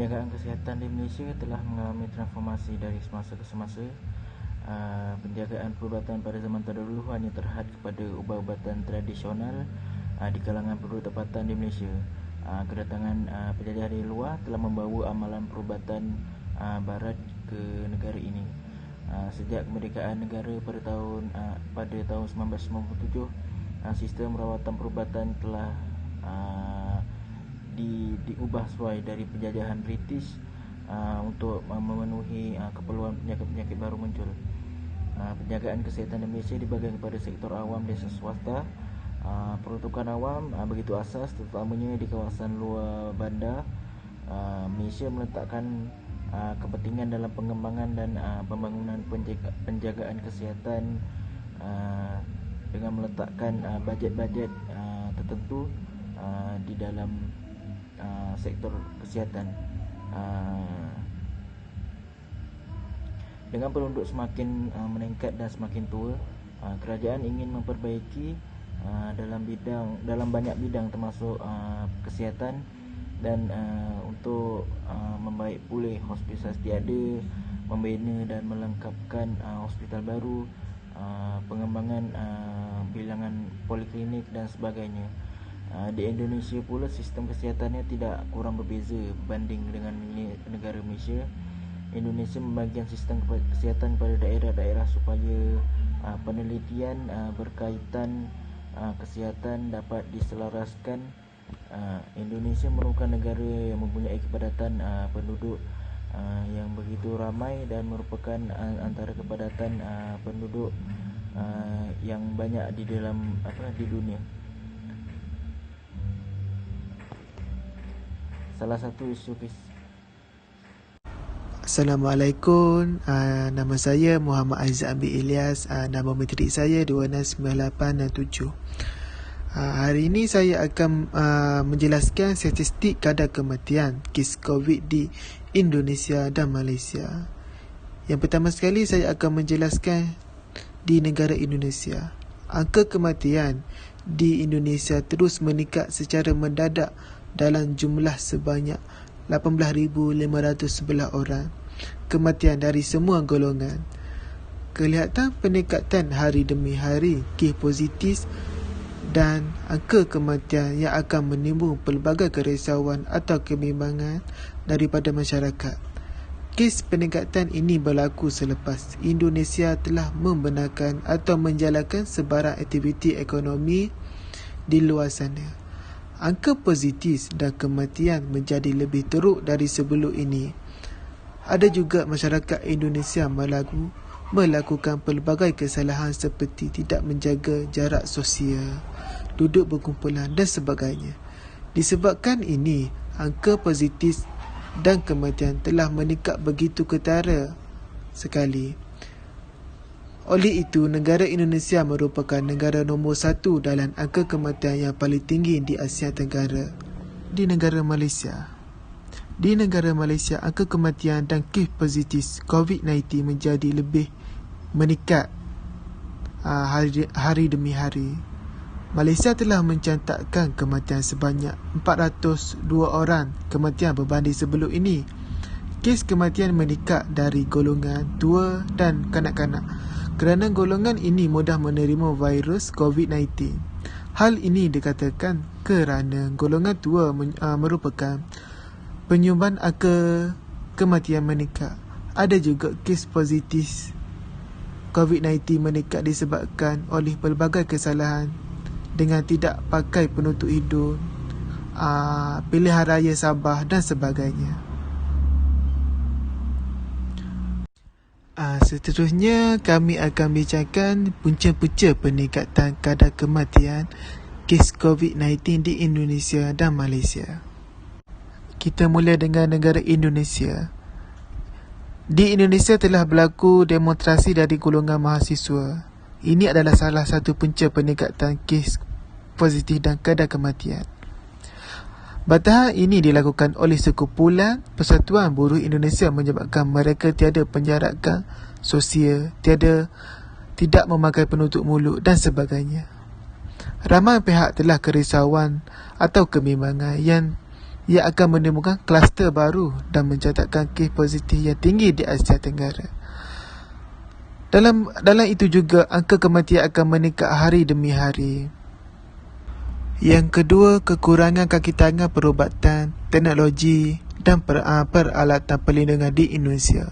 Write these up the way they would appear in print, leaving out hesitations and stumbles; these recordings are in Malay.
penjagaan kesihatan di Malaysia telah mengalami transformasi dari semasa ke semasa. Penjagaan perubatan pada zaman terdahulu hanya terhad kepada ubat-ubatan tradisional di kalangan penduduk tempatan di Malaysia. Kedatangan penjajah dari luar telah membawa amalan perubatan barat ke negara ini. Sejak kemerdekaan negara pada tahun 1997, sistem rawatan perubatan telah diubah sesuai dari penjajahan British untuk memenuhi keperluan penyakit-penyakit baru muncul. Penjagaan kesihatan di Malaysia dibagi kepada sektor awam dan swasta. Peruntukan awam begitu asas, terutamanya di kawasan luar bandar. Malaysia meletakkan kepentingan dalam pengembangan dan pembangunan penjagaan kesihatan dengan meletakkan bajet-bajet tertentu di dalam sektor kesihatan. Dengan penduduk semakin meningkat dan semakin tua, kerajaan ingin memperbaiki dalam banyak bidang termasuk kesihatan dan untuk membaik pulih hospital tiada, membina dan melengkapkan hospital baru, pengembangan bilangan poliklinik dan sebagainya. Di Indonesia pula sistem kesihatannya tidak kurang berbeza berbanding dengan negara Malaysia. Indonesia membagikan sistem kesihatan kepada daerah-daerah supaya penelitian berkaitan kesihatan dapat diselaraskan. Indonesia merupakan negara yang mempunyai kepadatan penduduk yang begitu ramai dan merupakan antara kepadatan penduduk yang banyak di dunia. Salah satu isu Assalamualaikum, nama saya Muhammad Aizat bin Ilyas, nama matrik saya 269867. Hari ini saya akan menjelaskan statistik kadar kematian kes COVID di Indonesia dan Malaysia. Yang pertama sekali saya akan menjelaskan di negara Indonesia. Angka kematian di Indonesia terus meningkat secara mendadak dalam jumlah sebanyak 18,511 orang. Kematian dari semua golongan. Kelihatan peningkatan hari demi hari kes positif dan angka kematian yang akan menimbul pelbagai kerisauan atau kebimbangan daripada masyarakat. Kes peningkatan ini berlaku selepas Indonesia telah membenarkan atau menjalankan sebarang aktiviti ekonomi di luar sana. Angka positif dan kematian menjadi lebih teruk dari sebelum ini. Ada juga masyarakat Indonesia melakukan pelbagai kesalahan seperti tidak menjaga jarak sosial, duduk berkumpulan dan sebagainya. Disebabkan ini, angka positif dan kematian telah meningkat begitu ketara sekali. Oleh itu, negara Indonesia merupakan negara nombor 1 dalam angka kematian yang paling tinggi di Asia Tenggara. Di negara Malaysia, angka kematian dan kes positif COVID-19 menjadi lebih meningkat hari demi hari. Malaysia telah mencatatkan kematian sebanyak 402 orang kematian berbanding sebelum ini. Kes kematian meningkat dari golongan tua dan kanak-kanak kerana golongan ini mudah menerima virus COVID-19. Hal ini dikatakan kerana golongan tua merupakan penyumbang angka kematian meningkat. Ada juga kes positif COVID-19 meningkat disebabkan oleh pelbagai kesalahan dengan tidak pakai penutup hidung, pilihan raya Sabah dan sebagainya. Seterusnya kami akan bincangkan punca-punca peningkatan kadar kematian kes COVID-19 di Indonesia dan Malaysia. Kita mula dengan negara Indonesia. Di Indonesia telah berlaku demonstrasi dari golongan mahasiswa. Ini adalah salah satu punca peningkatan kes positif dan kadar kematian. Bantahan ini dilakukan oleh sekumpulan Persatuan Buruh Indonesia menyebabkan mereka tiada penjarakan sosial, tidak memakai penutup mulut dan sebagainya. Ramai pihak telah kerisauan atau kebimbangan yang ia akan menimbulkan kluster baru dan mencatatkan kes positif yang tinggi di Asia Tenggara. Dalam itu juga, angka kematian akan meningkat hari demi hari. Yang kedua, kekurangan kaki tangan perubatan, teknologi dan peralatan perlindungan di Indonesia.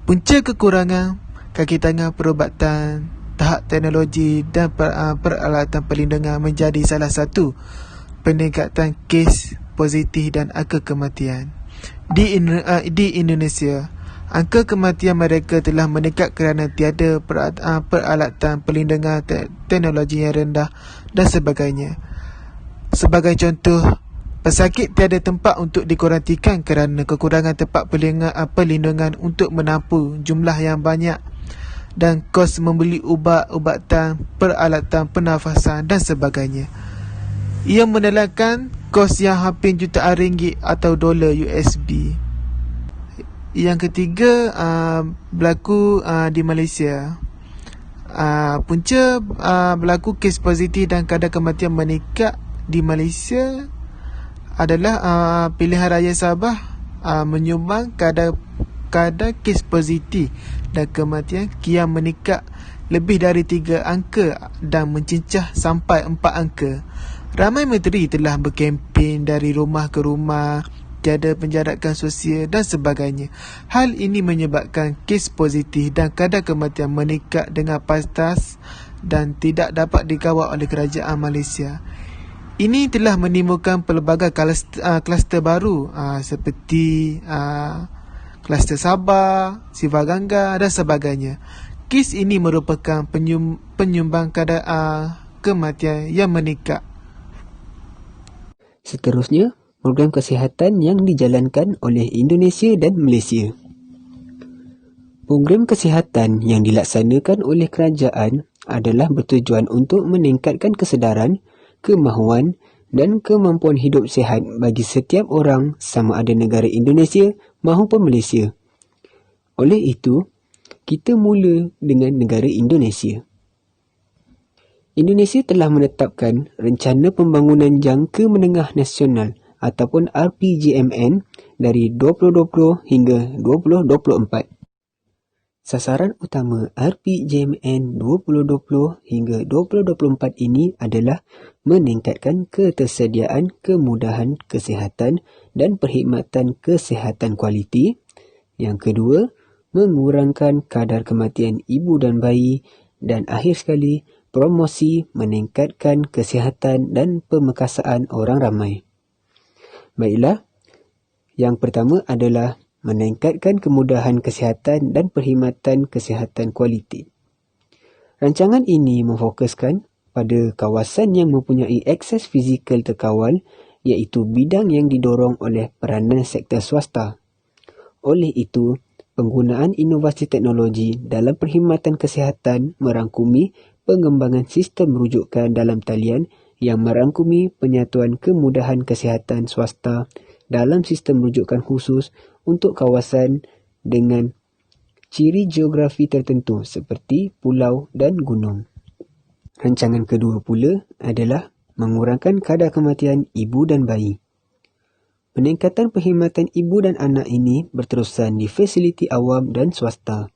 Punca kekurangan kaki tangan perubatan, tahap teknologi dan peralatan perlindungan menjadi salah satu peningkatan kes positif dan angka kematian. Di Indonesia, angka kematian mereka telah meningkat kerana tiada peralatan perlindungan, teknologi yang rendah dan sebagainya. Sebagai contoh, pesakit tiada tempat untuk dikurantikan kerana kekurangan tempat perlindungan untuk menampung jumlah yang banyak dan kos membeli ubat-ubatan, peralatan pernafasan dan sebagainya. Ia menelankan kos yang hampir jutaan ringgit atau dolar USD. Yang ketiga, berlaku di Malaysia. Punca berlaku kes positif dan kadar kematian meningkat di Malaysia adalah pilihan raya Sabah menyumbang kadar kes positif dan kematian kian meningkat lebih dari 3 angka dan mencincah sampai 4 angka. Ramai menteri telah berkempen dari rumah ke rumah, tiada penjarakan sosial dan sebagainya. Hal ini menyebabkan kes positif dan kadar kematian meningkat dengan pastas dan tidak dapat dikawal oleh kerajaan Malaysia. Ini telah menimbulkan pelbagai kluster baru seperti kluster Sabah, Siva Gangga dan sebagainya. Kes ini merupakan penyumbang kadar kematian yang meningkat. Seterusnya, program kesihatan yang dijalankan oleh Indonesia dan Malaysia. Program kesihatan yang dilaksanakan oleh kerajaan adalah bertujuan untuk meningkatkan kesedaran, kemahuan dan kemampuan hidup sihat bagi setiap orang sama ada negara Indonesia maupun Malaysia. Oleh itu, kita mula dengan negara Indonesia. Indonesia telah menetapkan Rencana Pembangunan Jangka Menengah Nasional ataupun RPJMN dari 2020 hingga 2024. Sasaran utama RPJMN 2020 hingga 2024 ini adalah meningkatkan ketersediaan kemudahan kesihatan dan perkhidmatan kesihatan kualiti. Yang kedua, mengurangkan kadar kematian ibu dan bayi. Dan akhir sekali, promosi meningkatkan kesihatan dan pemekasaan orang ramai. Baiklah, yang pertama adalah meningkatkan kemudahan kesihatan dan perkhidmatan kesihatan kualiti. Rancangan ini memfokuskan pada kawasan yang mempunyai akses fizikal terkawal, iaitu bidang yang didorong oleh peranan sektor swasta. Oleh itu, penggunaan inovasi teknologi dalam perkhidmatan kesihatan merangkumi pengembangan sistem rujukan dalam talian yang merangkumi penyatuan kemudahan kesihatan swasta dalam sistem rujukan khusus untuk kawasan dengan ciri geografi tertentu seperti pulau dan gunung. Rancangan kedua pula adalah mengurangkan kadar kematian ibu dan bayi. Peningkatan perkhidmatan ibu dan anak ini berterusan di fasiliti awam dan swasta.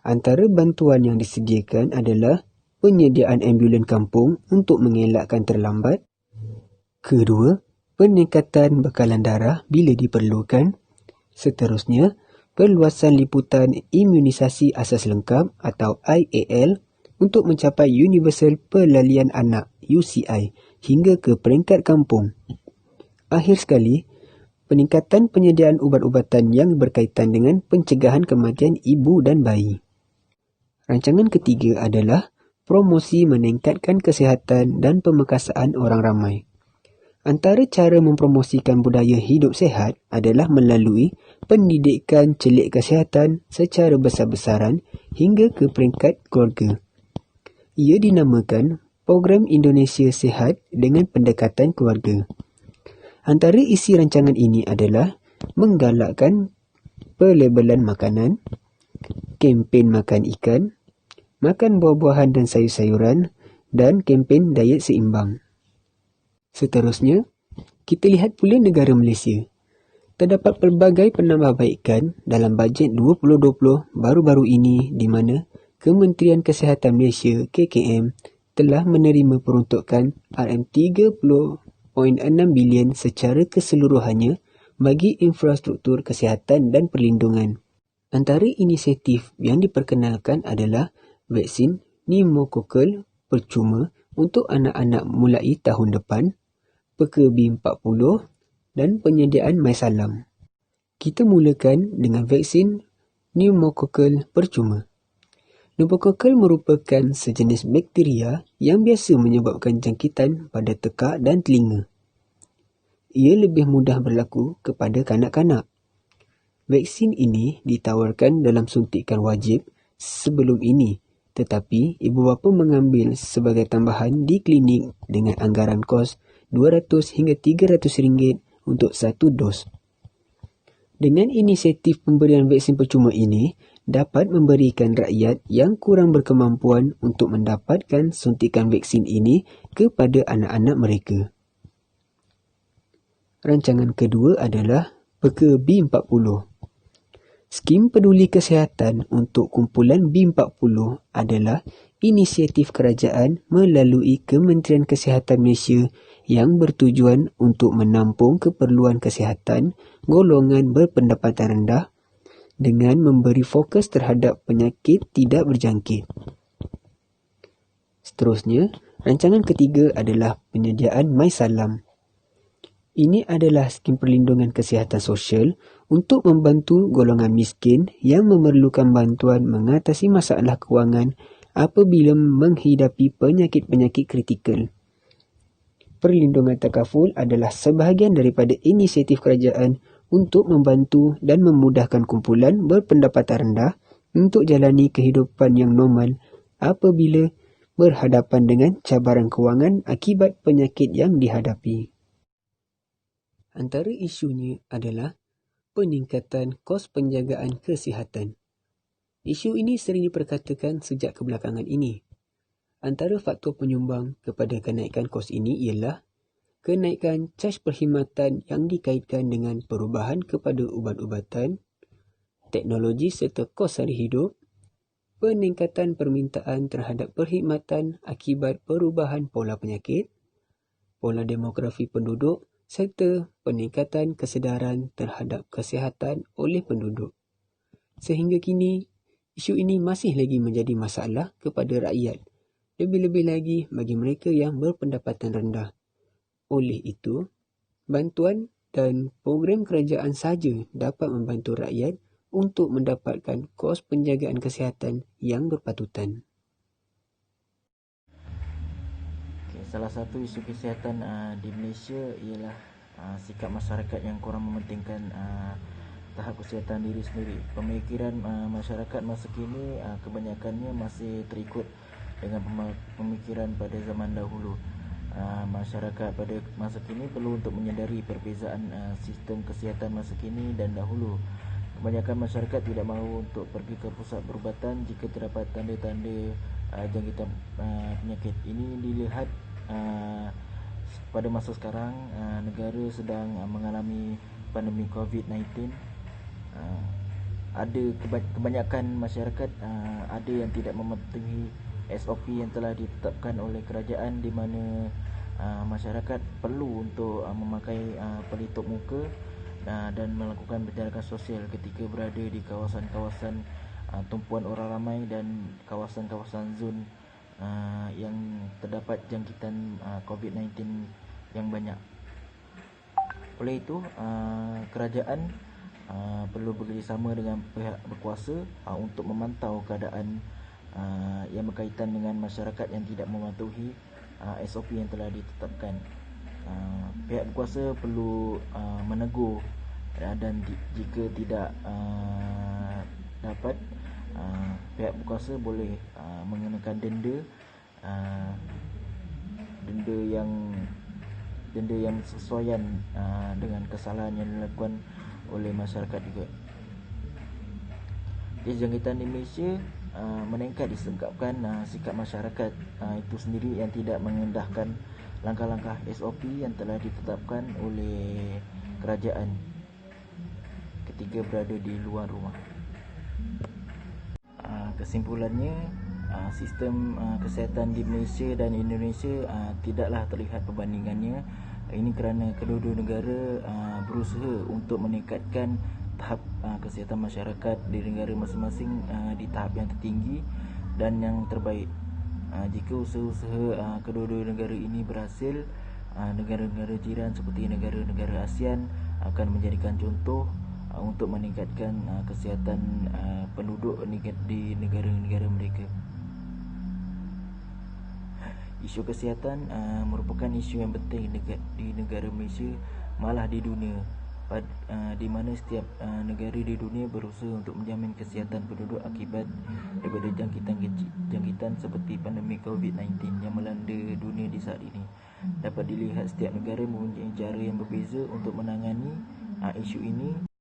Antara bantuan yang disediakan adalah penyediaan ambulan kampung untuk mengelakkan terlambat. Kedua, peningkatan bekalan darah bila diperlukan. Seterusnya, perluasan liputan imunisasi asas lengkap atau IAL untuk mencapai Universal Pelalian Anak UCI hingga ke peringkat kampung. Akhir sekali, peningkatan penyediaan ubat-ubatan yang berkaitan dengan pencegahan kematian ibu dan bayi. Rancangan ketiga adalah promosi meningkatkan kesihatan dan pemekasaan orang ramai. Antara cara mempromosikan budaya hidup sihat adalah melalui pendidikan celik kesihatan secara besar-besaran hingga ke peringkat keluarga. Ia dinamakan Program Indonesia Sihat dengan pendekatan keluarga. Antara isi rancangan ini adalah menggalakkan pelabelan makanan, kempen makan ikan, makan buah-buahan dan sayur-sayuran, dan kempen diet seimbang. Seterusnya, Kita lihat pula negara Malaysia. Terdapat pelbagai penambahbaikan dalam bajet 2020 baru-baru ini di mana Kementerian Kesihatan Malaysia KKM telah menerima peruntukan RM30.6 bilion secara keseluruhannya bagi infrastruktur kesihatan dan perlindungan. Antara inisiatif yang diperkenalkan adalah vaksin pneumokokal percuma untuk anak-anak mulai tahun depan, peka B40 dan penyediaan mai salam. Kita mulakan dengan vaksin pneumokokal percuma. Pneumokokal merupakan sejenis bakteria yang biasa menyebabkan jangkitan pada tekak dan telinga. Ia lebih mudah berlaku kepada kanak-kanak. Vaksin ini ditawarkan dalam suntikan wajib sebelum ini, tetapi ibu bapa mengambil sebagai tambahan di klinik dengan anggaran kos RM200 hingga RM300 untuk satu dos. Dengan inisiatif pemberian vaksin percuma ini, dapat memberikan rakyat yang kurang berkemampuan untuk mendapatkan suntikan vaksin ini kepada anak-anak mereka. Rancangan kedua adalah peka B40. Skim Peduli Kesihatan untuk kumpulan B40 adalah inisiatif kerajaan melalui Kementerian Kesihatan Malaysia yang bertujuan untuk menampung keperluan kesihatan golongan berpendapatan rendah dengan memberi fokus terhadap penyakit tidak berjangkit. Seterusnya, rancangan ketiga adalah penyediaan mai salam. Ini adalah skim perlindungan kesihatan sosial untuk membantu golongan miskin yang memerlukan bantuan mengatasi masalah kewangan apabila menghidapi penyakit-penyakit kritikal. Perlindungan takaful adalah sebahagian daripada inisiatif kerajaan untuk membantu dan memudahkan kumpulan berpendapatan rendah untuk jalani kehidupan yang normal apabila berhadapan dengan cabaran kewangan akibat penyakit yang dihadapi. Antara isunya adalah peningkatan kos penjagaan kesihatan. Isu ini sering diperkatakan sejak kebelakangan ini. Antara faktor penyumbang kepada kenaikan kos ini ialah kenaikan caj perkhidmatan yang dikaitkan dengan perubahan kepada ubat-ubatan, teknologi serta kos sara hidup, peningkatan permintaan terhadap perkhidmatan akibat perubahan pola penyakit, pola demografi penduduk serta peningkatan kesedaran terhadap kesihatan oleh penduduk. Sehingga kini, isu ini masih lagi menjadi masalah kepada rakyat, lebih-lebih lagi bagi mereka yang berpendapatan rendah. Oleh itu, bantuan dan program kerajaan sahaja dapat membantu rakyat untuk mendapatkan kos penjagaan kesihatan yang berpatutan. Salah satu isu kesihatan di Malaysia ialah sikap masyarakat yang kurang mementingkan tahap kesihatan diri sendiri. Pemikiran masyarakat masa kini kebanyakannya masih terikut dengan pemikiran pada zaman dahulu. Masyarakat pada masa kini perlu untuk menyedari perbezaan sistem kesihatan masa kini dan dahulu. Kebanyakan masyarakat tidak mahu untuk pergi ke pusat perubatan jika terdapat tanda-tanda jangkitan penyakit. Ini dilihat pada masa sekarang negara sedang mengalami pandemik COVID-19. Ada kebanyakan masyarakat ada yang tidak mematuhi SOP yang telah ditetapkan oleh kerajaan, di mana masyarakat perlu untuk memakai pelitup muka dan melakukan penjarakan sosial ketika berada di kawasan-kawasan tumpuan orang ramai dan kawasan-kawasan zon yang terdapat jangkitan COVID-19 yang banyak. Oleh itu, kerajaan perlu bekerjasama dengan pihak berkuasa untuk memantau keadaan yang berkaitan dengan masyarakat yang tidak mematuhi SOP yang telah ditetapkan. Pihak berkuasa perlu menegur dan jika tidak dapat, pihak berkuasa boleh mengenakan denda yang sesuaian dengan kesalahan yang dilakukan oleh masyarakat juga. Kes jangkitan di Malaysia meningkat disebabkan sikap masyarakat itu sendiri yang tidak mengendahkan langkah-langkah SOP yang telah ditetapkan oleh kerajaan ketika berada di luar rumah. Kesimpulannya, sistem kesihatan di Malaysia dan Indonesia tidaklah terlihat perbandingannya. Ini kerana kedua-dua negara berusaha untuk meningkatkan tahap kesihatan masyarakat di negara masing-masing di tahap yang tertinggi dan yang terbaik. Jika usaha-usaha kedua-dua negara ini berhasil, negara-negara jiran seperti negara-negara ASEAN akan menjadikan contoh untuk meningkatkan kesihatan penduduk di negara-negara mereka. Isu kesihatan merupakan isu yang penting di negara Malaysia, malah di dunia, di mana setiap negara di dunia berusaha untuk menjamin kesihatan penduduk akibat daripada jangkitan seperti pandemik COVID-19 yang melanda dunia di saat ini. Dapat dilihat setiap negara mempunyai cara yang berbeza untuk menangani isu ini.